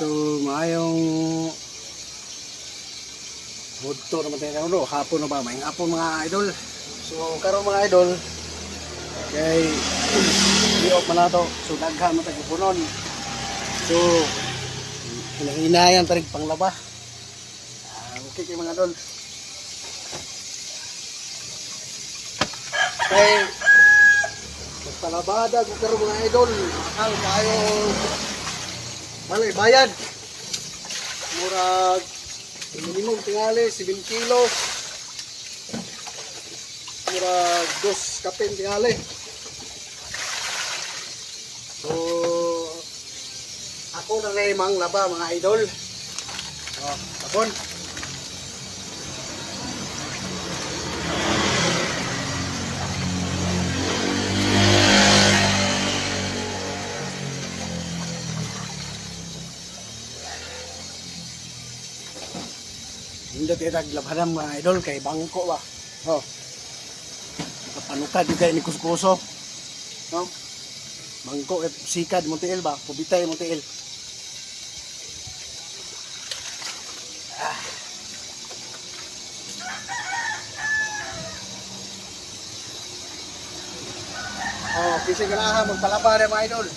So, maayong hudto naman tayo karon, hapon na ba? May hapon mga idol. So, karon mga idol, kay i-off man nato. So, daghan mo tayo punon. So, hinahinayan tarig panglaba. Okay kayo mga idol. Okay. Magpalabada ko karon mga idol. Mahal kayo. Malay bayad. Murag minimum tingali 7 kilo. Murag 2 kapin tingali. So ako na ngay mang laba mga idol. Oh, tapon. Hindi tayo naglabanan mga idol kay bangko ba. Oh. Kapanukad juga ni kuskuso. No? Bangko sikad mo tiil ba? Pubitay mo tiil. Ah. Oh, kisig ganahan magpalaba na mga idol.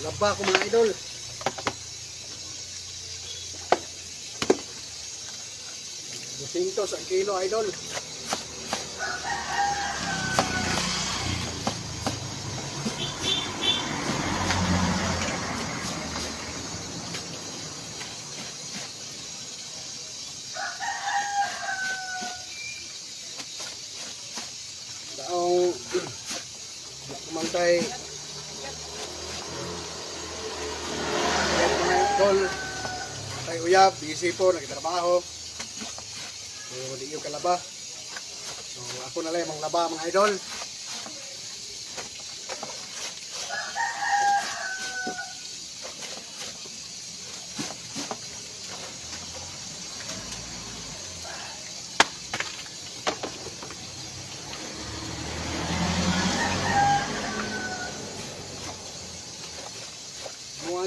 Laba ko mga idol. $200 ang kilo idol. Daong kumantay idol, tay uyab, busy po, nagtrabaho. So, di yung kalaba. So, ako na lang mga laba mga idol.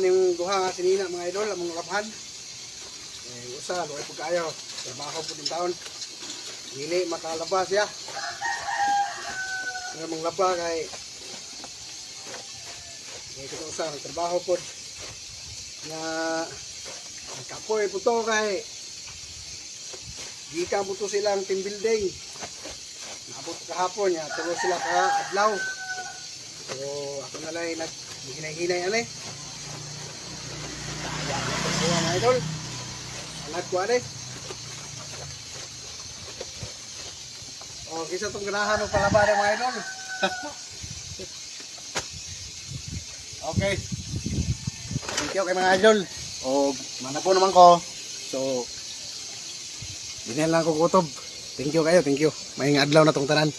Yung duha nga sinina mga idol, among labhan. Usa, luay po kayo. Trabaho po din taon. Hindi makalaba siya. Ang among laba kay kita usa, nagtrabaho po. Na nagkapoy po to kay gikan po to silang team building. Naabot kahapon niya, tulo sila ka adlaw. So ako na lang naghinay-hinay ane. Ayan mga idol. Alat ko ane. O, kisa itong ganahan ng palaba ng mga idol. Okay. Thank you kay mga idol. O, manapo naman ko. So, dinel lang ko kutob. Thank you kayo, thank you. Maing adlaw na tong tanan.